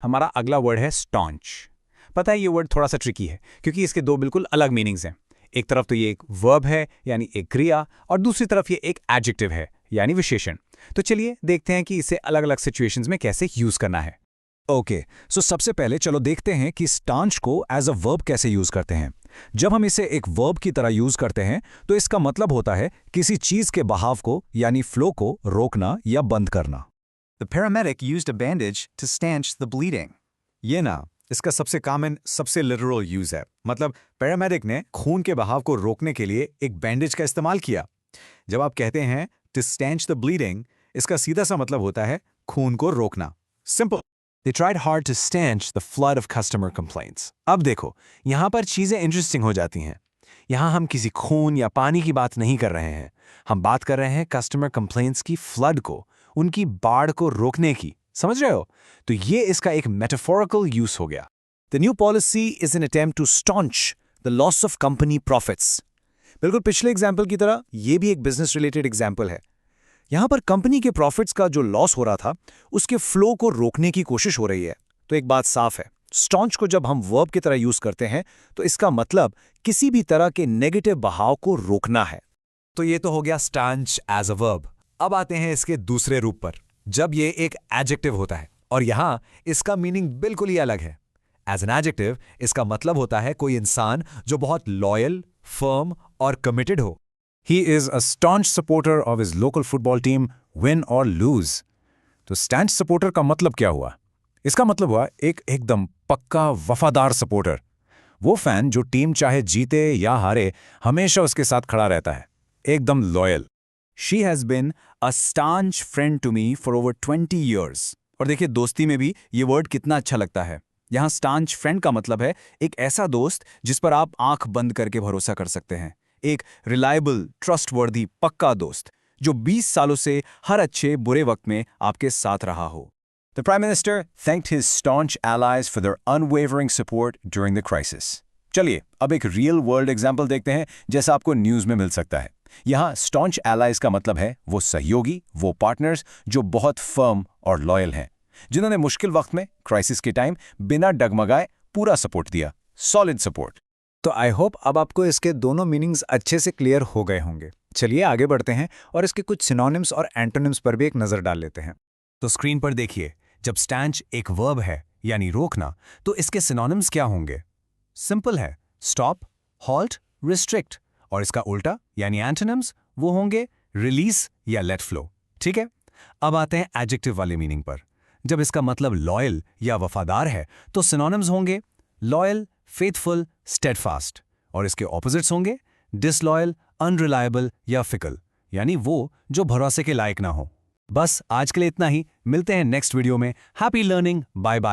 हमारा अगला वर्ड है स्टॉन्च। पता है ये वर्ड थोड़ा सा ट्रिकी है क्योंकि इसके दो बिल्कुल अलग मीनिंग्स हैं। एक तरफ तो ये एक वर्ब है यानी एक क्रिया, और दूसरी तरफ ये एक एडजेक्टिव है यानी विशेषण। तो चलिए देखते हैं कि इसे अलग अलग सिचुएशंस में कैसे यूज करना है। ओके, सो सबसे पहले चलो देखते हैं कि स्टांच को एज अ वर्ब कैसे यूज करते हैं। जब हम इसे एक वर्ब की तरह यूज करते हैं तो इसका मतलब होता है किसी चीज के बहाव को यानी फ्लो को रोकना या बंद करना। The paramedic used a bandage to stanch the bleeding. ये ना इसका सबसे कॉमन, सबसे लिटरल यूज है। मतलब पैरामेडिक ने खून के बहाव को रोकने के लिए एक बैंडेज का इस्तेमाल किया। जब आप कहते हैं टू स्टैंच द ब्लीडिंग, इसका सीधा सा मतलब होता है खून को रोकना। Simple. They tried hard to stanch the flood of customer complaints. अब देखो, यहाँ पर चीजें इंटरेस्टिंग हो जाती हैं। यहाँ हम किसी खून या पानी की बात नहीं कर रहे हैं, हम बात कर रहे हैं कस्टमर कंप्लेंट्स की फ्लड को, उनकी बाढ़ को रोकने की। समझ रहे हो? तो ये इसका एक मेटाफोरिकल यूज हो गया। The new policy is an attempt to staunch the loss of company profits. बिल्कुल पिछले एग्जाम्पल की तरह ये भी एक बिजनेस रिलेटेड एग्जाम्पल है। यहां पर कंपनी के प्रॉफिट्स का जो लॉस हो रहा था उसके फ्लो को रोकने की कोशिश हो रही है। तो एक बात साफ है, स्टॉन्च को जब हम वर्ब की तरह यूज करते हैं तो इसका मतलब किसी भी तरह के नेगेटिव बहाव को रोकना है। तो ये तो हो गया स्टांच एज अ वर्ब। अब आते हैं इसके दूसरे रूप पर, जब ये एक एडजेक्टिव होता है, और यहां इसका मीनिंग बिल्कुल ही अलग है। एज एन एडजेक्टिव इसका मतलब होता है कोई इंसान जो बहुत लॉयल, फर्म और कमिटेड हो। He is a staunch supporter of his local football team, win or lose. तो staunch supporter का मतलब क्या हुआ? इसका मतलब हुआ एक एकदम पक्का वफादार सपोर्टर। वो फैन जो टीम चाहे जीते या हारे हमेशा उसके साथ खड़ा रहता है, एकदम loyal. She has been a staunch friend to me for over 20 years. और देखिए दोस्ती में भी ये वर्ड कितना अच्छा लगता है। यहाँ staunch friend का मतलब है एक ऐसा दोस्त जिस पर आप आंख बंद करके भरोसा कर सकते हैं। एक रिलायबल, ट्रस्टवर्दी, पक्का दोस्त जो 20 सालों से हर अच्छे बुरे वक्त में आपके साथ रहा हो। The Prime Minister thanked his staunch allies for their unwavering support during the crisis. चलिए अब एक रियल वर्ल्ड एग्जाम्पल देखते हैं जैसा आपको न्यूज में मिल सकता है। यहाँ staunch allies का मतलब है वो सहयोगी, वो पार्टनर्स जो बहुत फर्म और लॉयल हैं, जिन्होंने मुश्किल वक्त में, क्राइसिस के टाइम बिना डगमगाए पूरा सपोर्ट दिया, सॉलिड सपोर्ट। तो आई होप अब आपको इसके दोनों मीनिंग्स अच्छे से क्लियर हो गए होंगे। चलिए आगे बढ़ते हैं और इसके कुछ सिनोनिम्स और एंटोनिम्स पर भी एक नजर डाल लेते हैं। तो स्क्रीन पर देखिए, जब स्टैंच एक वर्ब है यानी रोकना, तो इसके सिनोनिम्स क्या होंगे? सिंपल है, स्टॉप, हॉल्ट, रिस्ट्रिक्ट। और इसका उल्टा यानी एंटोनिम्स वो होंगे रिलीज या लेट फ्लो। ठीक है, अब आते हैं एडजेक्टिव वाले मीनिंग पर। जब इसका मतलब लॉयल या वफादार है तो सिनोनिम्स होंगे लॉयल, फेथफुल, स्टेडफास्ट। और इसके ऑपोजिट्स होंगे डिसलॉयल, अनरिलायबल या फिकल, यानी वो जो भरोसे के लायक ना हो। बस आज के लिए इतना ही, मिलते हैं नेक्स्ट वीडियो में। Happy learning, bye bye.